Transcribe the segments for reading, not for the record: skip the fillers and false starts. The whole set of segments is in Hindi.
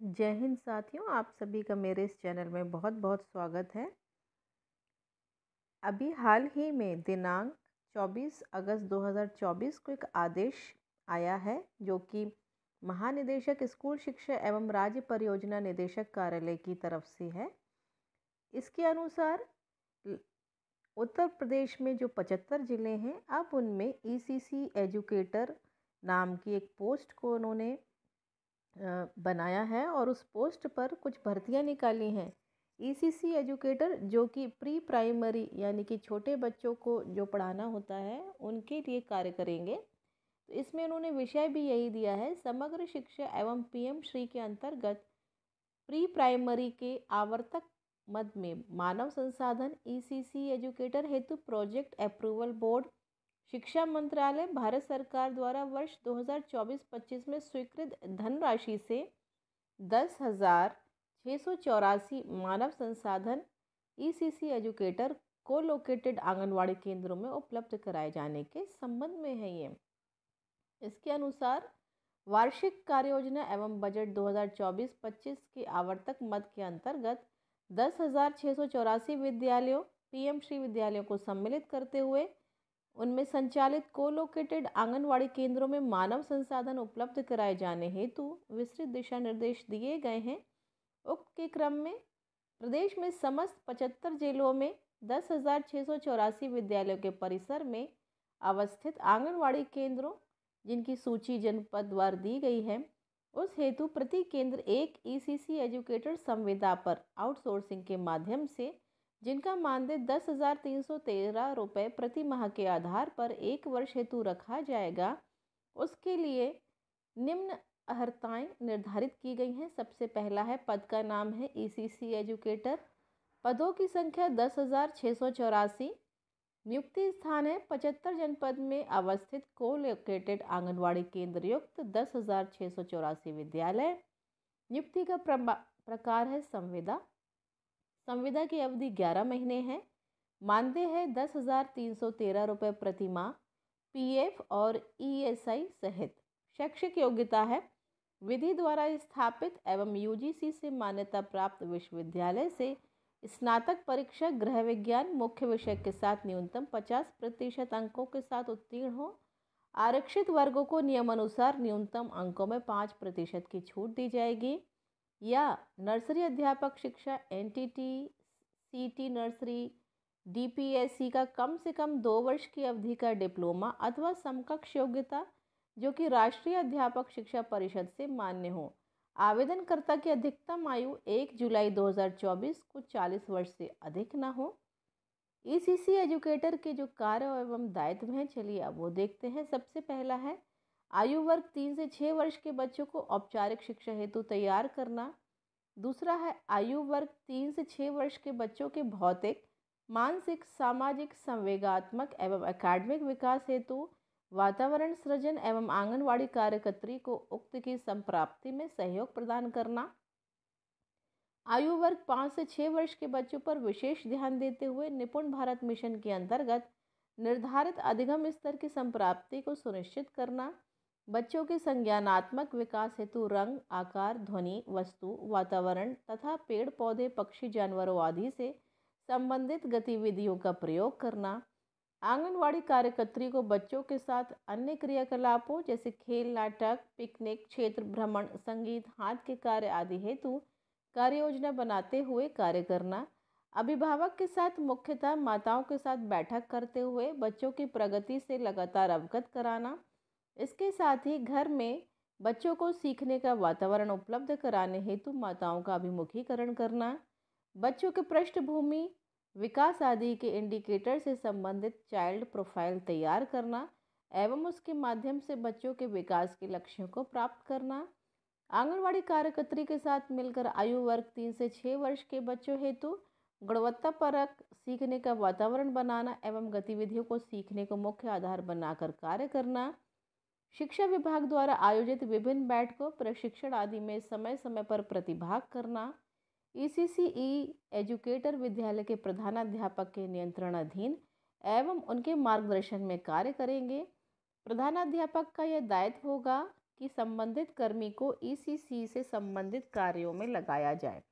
जय हिंद साथियों, आप सभी का मेरे इस चैनल में बहुत बहुत स्वागत है। अभी हाल ही में दिनांक 24 अगस्त 2024 को एक आदेश आया है जो कि महानिदेशक स्कूल शिक्षा एवं राज्य परियोजना निदेशक कार्यालय की तरफ से है। इसके अनुसार उत्तर प्रदेश में जो 75 ज़िले हैं, अब उनमें ईसीसी एजुकेटर नाम की एक पोस्ट को उन्होंने बनाया है और उस पोस्ट पर कुछ भर्तियां निकाली हैं। ईसीसी एजुकेटर जो कि प्री प्राइमरी यानी कि छोटे बच्चों को जो पढ़ाना होता है उनके लिए कार्य करेंगे। तो इसमें उन्होंने विषय भी यही दिया है, समग्र शिक्षा एवं पीएम श्री के अंतर्गत प्री प्राइमरी के आवर्तक मद में मानव संसाधन ईसीसी एजुकेटर हेतु प्रोजेक्ट अप्रूवल बोर्ड शिक्षा मंत्रालय भारत सरकार द्वारा वर्ष 2024-25 में स्वीकृत धनराशि से 10,684 मानव संसाधन ईसीसी एजुकेटर को लोकेटेड आंगनवाड़ी केंद्रों में उपलब्ध कराए जाने के संबंध में है ये। इसके अनुसार वार्षिक कार्य योजना एवं बजट 2024-25 के आवर्तक मद के अंतर्गत 10,684 विद्यालयों पीएम श्री विद्यालयों को सम्मिलित करते हुए उनमें संचालित कोलोकेटेड आंगनवाड़ी केंद्रों में मानव संसाधन उपलब्ध कराए जाने हेतु विस्तृत दिशा निर्देश दिए गए हैं। उक्त के क्रम में प्रदेश में समस्त 75 जिलों में 10,684 विद्यालयों के परिसर में अवस्थित आंगनवाड़ी केंद्रों जिनकी सूची जनपदवार दी गई है, उस हेतु प्रति केंद्र एक ईसीसी एजुकेटर संविदा पर आउटसोर्सिंग के माध्यम से जिनका मानदेय 10,313 रुपये प्रति माह के आधार पर एक वर्ष हेतु रखा जाएगा, उसके लिए निम्न अर्हताएँ निर्धारित की गई हैं। सबसे पहला है, पद का नाम है ईसीसी एजुकेटर, पदों की संख्या 10,684, नियुक्ति स्थान है 75 जनपद में अवस्थित कोलोकेटेड आंगनवाड़ी केंद्र युक्त 10,684 विद्यालय। नियुक्ति का प्रकार है संविदा। संविदा की अवधि 11 महीने है। मानदेय है 10,313 रुपये प्रति माह, पीएफ और ईएसआई सहित। शैक्षिक योग्यता है विधि द्वारा स्थापित एवं यूजीसी से मान्यता प्राप्त विश्वविद्यालय से स्नातक परीक्षा गृह विज्ञान मुख्य विषय के साथ न्यूनतम 50% अंकों के साथ उत्तीर्ण हो। आरक्षित वर्गों को नियमानुसार न्यूनतम अंकों में 5% की छूट दी जाएगी। या नर्सरी अध्यापक शिक्षा एनटीटी सीटी नर्सरी डीपीएससी का कम से कम 2 वर्ष की अवधि का डिप्लोमा अथवा समकक्ष योग्यता जो कि राष्ट्रीय अध्यापक शिक्षा परिषद से मान्य हो। आवेदनकर्ता की अधिकतम आयु 1 जुलाई 2024 को 40 वर्ष से अधिक ना हो। ईसीसी एजुकेटर के जो कार्य एवं दायित्व हैं, चलिए अब वो देखते हैं। सबसे पहला है आयु वर्ग 3 से 6 वर्ष के बच्चों को औपचारिक शिक्षा हेतु तैयार करना। दूसरा है आयु वर्ग 3 से 6 वर्ष के बच्चों के भौतिक, मानसिक, सामाजिक, संवेगात्मक एवं एकेडमिक विकास हेतु वातावरण सृजन एवं आंगनवाड़ी कार्यकर्त्री को उक्त की संप्राप्ति में सहयोग प्रदान करना। आयु वर्ग 5 से 6 वर्ष के बच्चों पर विशेष ध्यान देते हुए निपुण भारत मिशन के अंतर्गत निर्धारित अधिगम स्तर की संप्राप्ति को सुनिश्चित करना। बच्चों के संज्ञानात्मक विकास हेतु रंग, आकार, ध्वनि, वस्तु, वातावरण तथा पेड़ पौधे, पक्षी, जानवरों आदि से संबंधित गतिविधियों का प्रयोग करना। आंगनवाड़ी कार्यकर्त्री को बच्चों के साथ अन्य क्रियाकलापों जैसे खेल, नाटक, पिकनिक, क्षेत्र भ्रमण, संगीत, हाथ के कार्य आदि हेतु कार्य योजना बनाते हुए कार्य करना। अभिभावक के साथ मुख्यतः माताओं के साथ बैठक करते हुए बच्चों की प्रगति से लगातार अवगत कराना। इसके साथ ही घर में बच्चों को सीखने का वातावरण उपलब्ध कराने हेतु माताओं का अभिमुखीकरण करना। बच्चों के पृष्ठभूमि विकास आदि के इंडिकेटर से संबंधित चाइल्ड प्रोफाइल तैयार करना एवं उसके माध्यम से बच्चों के विकास के लक्ष्यों को प्राप्त करना। आंगनवाड़ी कार्यकर्त्री के साथ मिलकर आयु वर्ग 3 से 6 वर्ष के बच्चों हेतु गुणवत्तापरक सीखने का वातावरण बनाना एवं गतिविधियों को सीखने को मुख्य आधार बनाकर कार्य करना। शिक्षा विभाग द्वारा आयोजित विभिन्न बैठकों, प्रशिक्षण आदि में समय समय पर प्रतिभाग करना। ईसीसी एजुकेटर विद्यालय के प्रधानाध्यापक के नियंत्रण अधीन एवं उनके मार्गदर्शन में कार्य करेंगे। प्रधानाध्यापक का यह दायित्व होगा कि संबंधित कर्मी को ईसीसी से संबंधित कार्यों में लगाया जाए।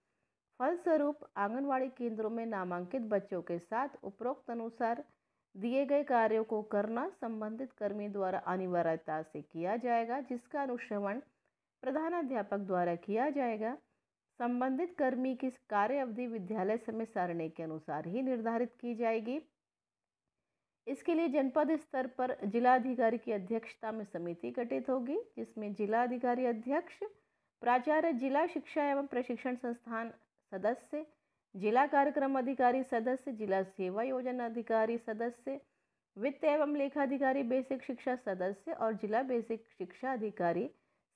फलस्वरूप आंगनवाड़ी केंद्रों में नामांकित बच्चों के साथ उपरोक्त अनुसार दिए गए कार्यों को करना संबंधित कर्मी द्वारा अनिवार्यता से किया जाएगा, जिसका अनुश्रवण प्रधानाध्यापक द्वारा किया जाएगा। संबंधित कर्मी की कार्य अवधि विद्यालय समय सारणी के अनुसार ही निर्धारित की जाएगी। इसके लिए जनपद स्तर पर जिलाधिकारी की अध्यक्षता में समिति गठित होगी, जिसमें जिलाधिकारी अध्यक्ष, प्राचार्य, जिला शिक्षा एवं प्रशिक्षण संस्थान सदस्य, जिला कार्यक्रम अधिकारी सदस्य, जिला सेवा योजना अधिकारी सदस्य, वित्त एवं लेखाधिकारी बेसिक शिक्षा सदस्य और जिला बेसिक शिक्षा अधिकारी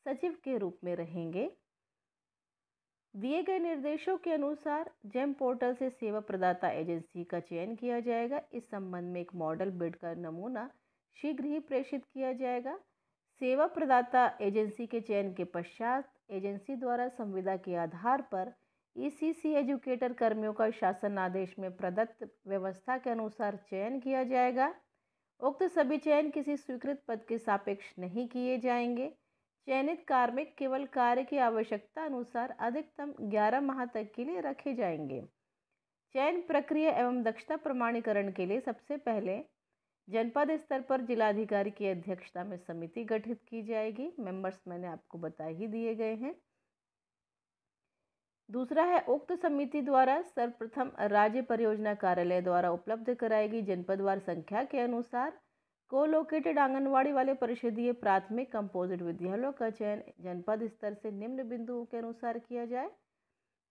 सचिव के रूप में रहेंगे। दिए गए निर्देशों के अनुसार जेम पोर्टल से सेवा प्रदाता एजेंसी का चयन किया जाएगा। इस संबंध में एक मॉडल बिड का नमूना शीघ्र ही प्रेषित किया जाएगा। सेवा प्रदाता एजेंसी के चयन के पश्चात एजेंसी द्वारा संविदा के आधार पर ईसीसी एजुकेटर कर्मियों का शासन आदेश में प्रदत्त व्यवस्था के अनुसार चयन किया जाएगा। उक्त सभी चयन किसी स्वीकृत पद के सापेक्ष नहीं किए जाएंगे। चयनित कार्मिक केवल कार्य की आवश्यकता अनुसार अधिकतम 11 माह तक के लिए रखे जाएंगे। चयन प्रक्रिया एवं दक्षता प्रमाणीकरण के लिए सबसे पहले जनपद स्तर पर जिलाधिकारी की अध्यक्षता में समिति गठित की जाएगी। मेंबर्स मैंने आपको बता ही दिए गए हैं। दूसरा है, उक्त समिति द्वारा सर्वप्रथम राज्य परियोजना कार्यालय द्वारा उपलब्ध कराएगी जनपदवार संख्या के अनुसार कोलोकेटेड आंगनवाड़ी वाले परिषदीय प्राथमिक कंपोजिट विद्यालयों का चयन जनपद स्तर से निम्न बिंदुओं के अनुसार किया जाए।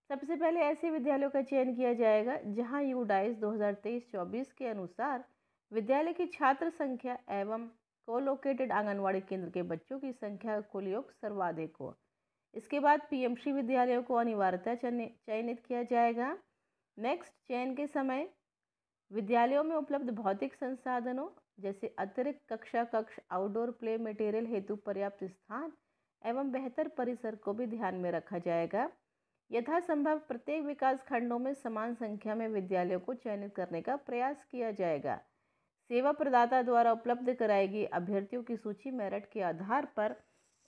सबसे पहले ऐसे विद्यालयों का चयन किया जाएगा जहां यूडाइस 2023-24 के अनुसार विद्यालय की छात्र संख्या एवं कोलोकेटेड आंगनवाड़ी केंद्र के बच्चों की संख्या कुल योग सर्वाधिक हो। इसके बाद पीएमसी विद्यालयों को अनिवार्यता चयनित किया जाएगा। नेक्स्ट, चयन के समय विद्यालयों में उपलब्ध भौतिक संसाधनों जैसे अतिरिक्त कक्षा कक्ष, आउटडोर प्ले मटेरियल हेतु पर्याप्त स्थान एवं बेहतर परिसर को भी ध्यान में रखा जाएगा। यथासंभव प्रत्येक विकास खंडों में समान संख्या में विद्यालयों को चयनित करने का प्रयास किया जाएगा। सेवा प्रदाता द्वारा उपलब्ध कराएगी अभ्यर्थियों की सूची मेरिट के आधार पर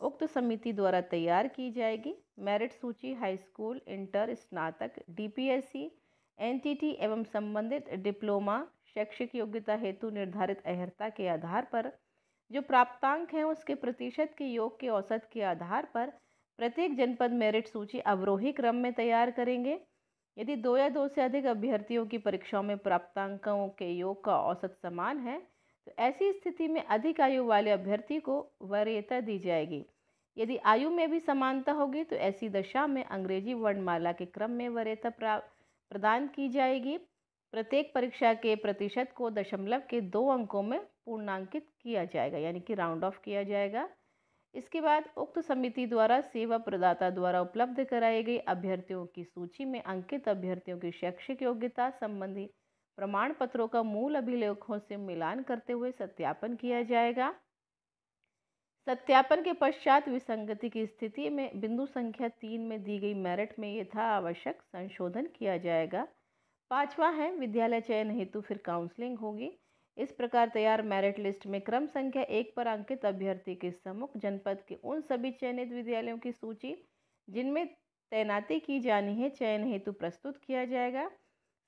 उक्त समिति द्वारा तैयार की जाएगी। मेरिट सूची हाई स्कूल, इंटर, स्नातक, डीपीएससी, एनटीटी एवं संबंधित डिप्लोमा शैक्षिक योग्यता हेतु निर्धारित अर्हता के आधार पर जो प्राप्तांक हैं उसके प्रतिशत के योग के औसत के आधार पर प्रत्येक जनपद मेरिट सूची अवरोही क्रम में तैयार करेंगे। यदि 2 या 2 से अधिक अभ्यर्थियों की परीक्षाओं में प्राप्तांकों के योग का औसत समान है तो ऐसी स्थिति में अधिक आयु वाले अभ्यर्थी को वरीयता दी जाएगी। यदि आयु में भी समानता होगी तो ऐसी दशा में अंग्रेजी वर्णमाला के क्रम में वरीयता प्रदान की जाएगी। प्रत्येक परीक्षा के प्रतिशत को दशमलव के 2 अंकों में पूर्णांकित किया जाएगा, यानी कि राउंड ऑफ किया जाएगा। इसके बाद उक्त समिति द्वारा सेवा प्रदाता द्वारा उपलब्ध कराई गई अभ्यर्थियों की सूची में अंकित अभ्यर्थियों की शैक्षिक योग्यता संबंधी प्रमाण पत्रों का मूल अभिलेखों से मिलान करते हुए सत्यापन किया जाएगा। सत्यापन के पश्चात विसंगति की स्थिति में बिंदु संख्या 3 में दी गई मेरिट में यथा आवश्यक संशोधन किया जाएगा। 5वां है, विद्यालय चयन हेतु फिर काउंसलिंग होगी। इस प्रकार तैयार मेरिट लिस्ट में क्रम संख्या 1 पर अंकित अभ्यर्थी के सम्मुख जनपद के उन सभी चयनित विद्यालयों की सूची जिनमें तैनाती की जानी है चयन हेतु प्रस्तुत किया जाएगा।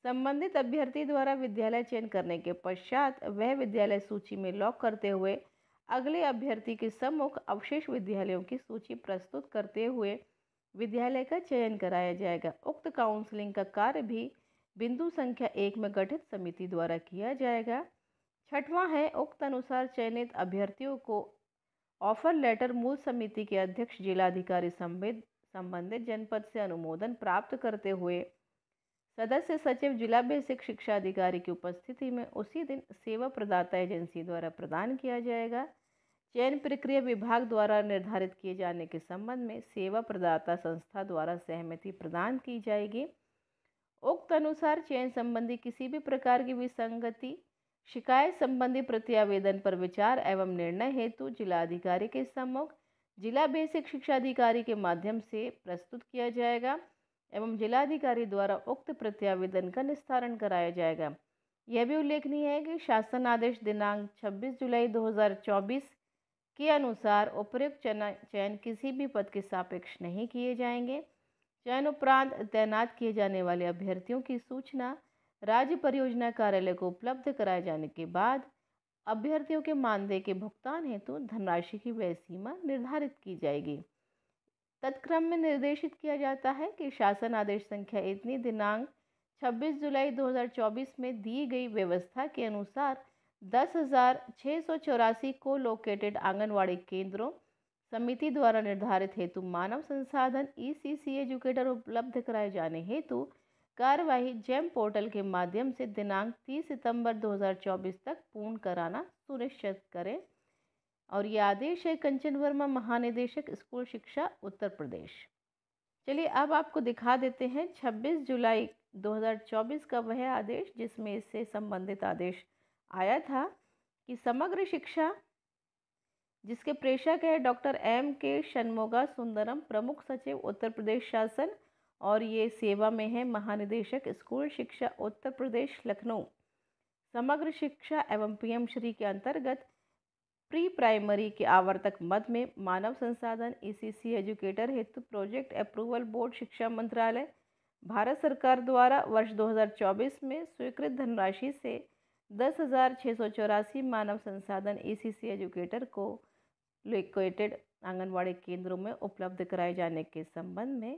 संबंधित अभ्यर्थी द्वारा विद्यालय चयन करने के पश्चात वह विद्यालय सूची में लॉक करते हुए अगले अभ्यर्थी के सम्मुख अवशेष विद्यालयों की सूची प्रस्तुत करते हुए विद्यालय का चयन कराया जाएगा। उक्त काउंसलिंग का कार्य भी बिंदु संख्या 1 में गठित समिति द्वारा किया जाएगा। 6वां है, उक्त अनुसार चयनित अभ्यर्थियों को ऑफर लेटर मूल समिति के अध्यक्ष जिलाधिकारी संबंधित जनपद से अनुमोदन प्राप्त करते हुए सदस्य सचिव जिला बेसिक शिक्षा अधिकारी की उपस्थिति में उसी दिन सेवा प्रदाता एजेंसी द्वारा प्रदान किया जाएगा। चयन प्रक्रिया विभाग द्वारा निर्धारित किए जाने के संबंध में सेवा प्रदाता संस्था द्वारा सहमति प्रदान की जाएगी। उक्त अनुसार चयन संबंधी किसी भी प्रकार की विसंगति शिकायत संबंधी प्रत्यावेदन पर विचार एवं निर्णय हेतु जिलाधिकारी के सम्मुख जिला बेसिक शिक्षा अधिकारी के माध्यम से प्रस्तुत किया जाएगा एवं जिलाधिकारी द्वारा उक्त प्रत्यावेदन का निस्तारण कराया जाएगा। यह भी उल्लेखनीय है कि शासन आदेश दिनांक 26 जुलाई 2024 के अनुसार उपर्युक्त चयन किसी भी पद के सापेक्ष नहीं किए जाएंगे। चयन उपरांत तैनात किए जाने वाले अभ्यर्थियों की सूचना राज्य परियोजना कार्यालय को उपलब्ध कराए जाने के बाद अभ्यर्थियों के मानदेय के भुगतान हेतु धनराशि की व्यय सीमा निर्धारित की जाएगी। तत्क्रम में निर्देशित किया जाता है कि शासन आदेश संख्या इतनी दिनांक 26 जुलाई 2024 में दी गई व्यवस्था के अनुसार 10,684 को लोकेटेड आंगनवाड़ी केंद्रों समिति द्वारा निर्धारित हेतु मानव संसाधन ECC एजुकेटर उपलब्ध कराए जाने हेतु कार्यवाही जेम पोर्टल के माध्यम से दिनांक 30 सितंबर 2024 तक पूर्ण कराना सुनिश्चित करें। और ये आदेश है कंचन वर्मा, महानिदेशक स्कूल शिक्षा, उत्तर प्रदेश। चलिए अब आपको दिखा देते हैं 26 जुलाई 2024 का वह आदेश जिसमें इससे संबंधित आदेश आया था कि समग्र शिक्षा, जिसके प्रेषक है डॉक्टर M.K. षणमुगा सुंदरम, प्रमुख सचिव उत्तर प्रदेश शासन, और ये सेवा में है महानिदेशक स्कूल शिक्षा, उत्तर प्रदेश, लखनऊ। समग्र शिक्षा एवं PM श्री के अंतर्गत प्री प्राइमरी के आवर्तक मद में मानव संसाधन ECC एजुकेटर हेतु प्रोजेक्ट अप्रूवल बोर्ड, शिक्षा मंत्रालय, भारत सरकार द्वारा वर्ष 2024 में स्वीकृत धनराशि से 10,684 मानव संसाधन ECC एजुकेटर को लोकेटेड आंगनवाड़ी केंद्रों में उपलब्ध कराए जाने के संबंध में